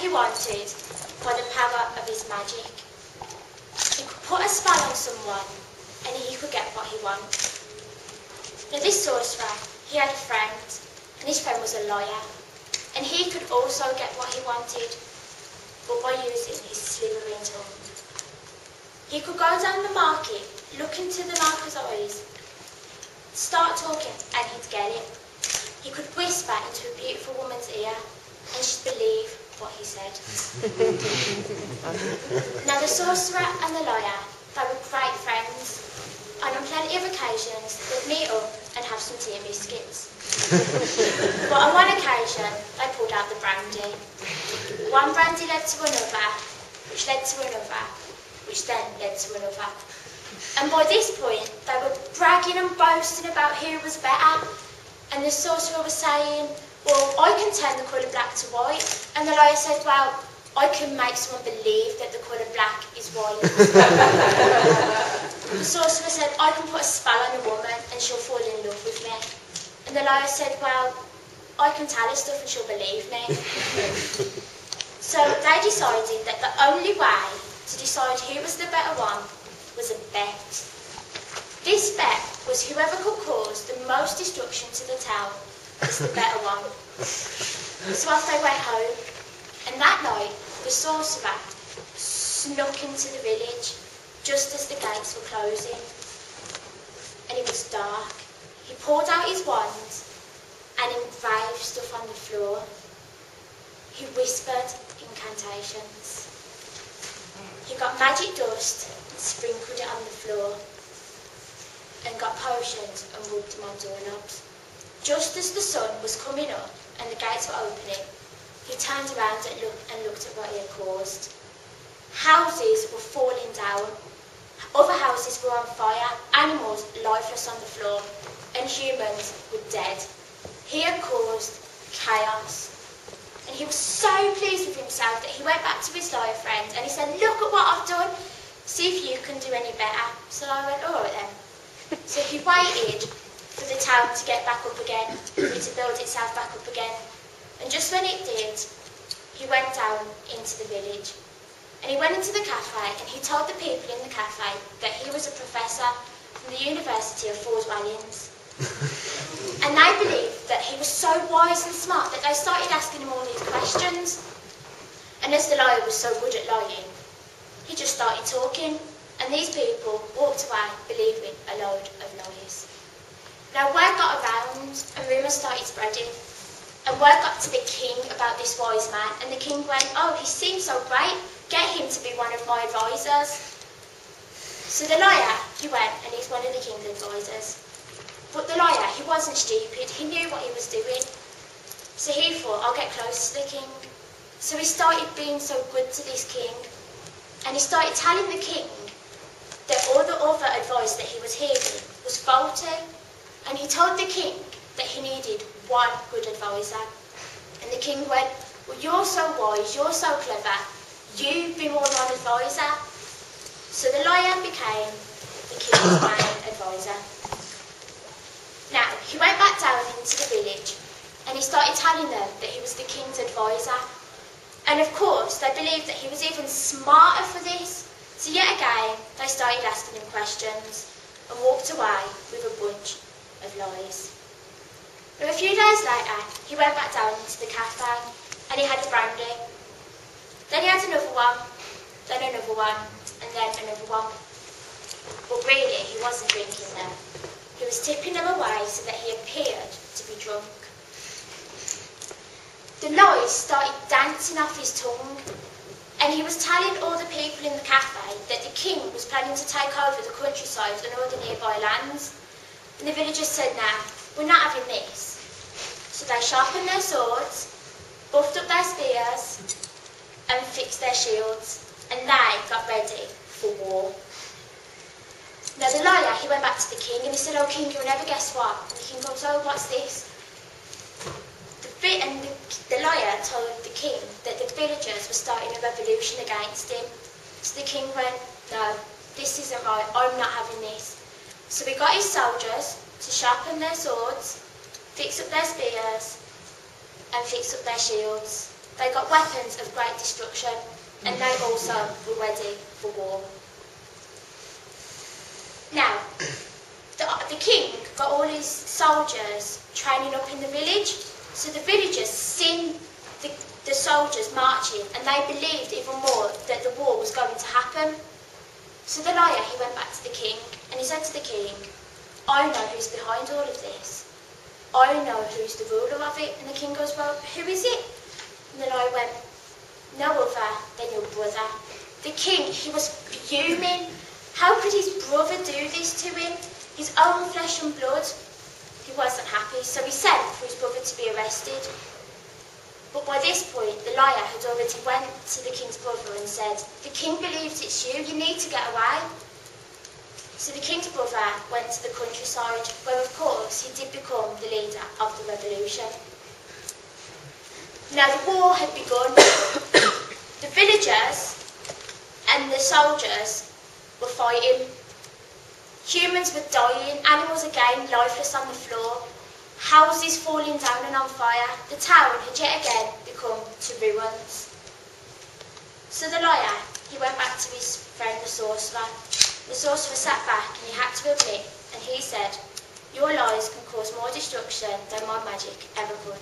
he wanted by the power of his magic. He could put a spell on someone and he could get what he wanted. Now this sorcerer, he had a friend, and his friend was a liar, and he could also get what he wanted, but by using his slithering tongue. He could go down the market, look into the marker's eyes, start talking, and he'd get it. He could whisper into a beautiful woman's ear, and she'd believe what he said. Now the sorcerer and the liar, they were great friends, and on plenty of occasions they'd meet up and have some tea and biscuits. But on one occasion they pulled out the brandy. One brandy led to another, which led to another, which then led to another. And by this point they were bragging and boasting about who was better. And the sorcerer was saying, well, I can turn the colour black to white. And the liar said, well, I can make someone believe that the colour black is white. The sorcerer said, I can put a spell on a woman and she'll fall in love with me. And the liar said, well, I can tell her stuff and she'll believe me. So they decided that the only way to decide who was the better one was a bet. This bet was whoever could cause the most destruction to the town was the better one. So off they went home, and that night the sorcerer snuck into the village just as the gates were closing. And it was dark. He pulled out his wand and engraved stuff on the floor. He whispered incantations. He got magic dust and sprinkled it on the floor, and got potions and rubbed them on doorknobs. Just as the sun was coming up and the gates were opening, he turned around and looked at what he had caused. Houses were falling down, other houses were on fire, animals lifeless on the floor, and humans were dead. He had caused chaos. And he was so pleased with himself that he went back to his liar friend and he said, look at what I've done, see if you can do any better. So I went, all right then. So he waited for the town to get back up again, for it to build itself back up again. And just when it did, he went down into the village. And he went into the cafe and he told the people in the cafe that he was a professor from the University of Fort Williams. And they believed that he was so wise and smart that they started asking him all these questions. And as the liar was so good at lying, he just started talking. And these people walked away believing a load of lies. Now word got around and rumours started spreading. And word got to the king about this wise man. And the king went, oh, he seems so great. Get him to be one of my advisors. So the liar, he went and he's one of the king's advisors. But the liar, he wasn't stupid. He knew what he was doing. So he thought, I'll get close to the king. So he started being so good to this king. And he started telling the king that all the other advice that he was hearing was faulty, and he told the king that he needed one good advisor. And the king went, well, you're so wise, you're so clever, you be more my advisor. So the liar became the king's main advisor. Now, he went back down into the village, and he started telling them that he was the king's advisor. And of course, they believed that he was even smarter for this. So yet again, they started asking him questions and walked away with a bunch of lies. Now, a few days later, he went back down into the cafe and he had a brandy. Then he had another one, then another one, and then another one. But really, he wasn't drinking them. He was tipping them away so that he appeared to be drunk. The lies started dancing off his tongue. And he was telling all the people in the cafe that the king was planning to take over the countryside and all the nearby lands. And the villagers said, nah, we're not having this. So they sharpened their swords, buffed up their spears, and fixed their shields. And they got ready for war. Now the liar, he went back to the king and he said, oh king, you'll never guess what. And the king goes, oh, what's this? And the liar told the king that the villagers were starting a revolution against him. So the king went, no, this isn't right, I'm not having this. So he got his soldiers to sharpen their swords, fix up their spears, and fix up their shields. They got weapons of great destruction, and they also were ready for war. Now, the king got all his soldiers training up in the village, so the villagers seen the soldiers marching, and they believed even more that the war was going to happen. So the liar, he went back to the king, and he said to the king, I know who's behind all of this. I know who's the ruler of it. And the king goes, well, who is it? And the liar went, no other than your brother. The king, he was fuming. How could his brother do this to him? His own flesh and blood. He wasn't happy, so he sent for his brother to be arrested. But by this point, the liar had already went to the king's brother and said, the king believes it's you need to get away. So the king's brother went to the countryside, where of course he did become the leader of the revolution. Now the war had begun. The villagers and the soldiers were fighting. Humans were dying, animals again lifeless on the floor, houses falling down and on fire. The town had yet again become to ruins. So the liar, he went back to his friend the sorcerer. The sorcerer sat back and he had to admit, and he said, your lies can cause more destruction than my magic ever could.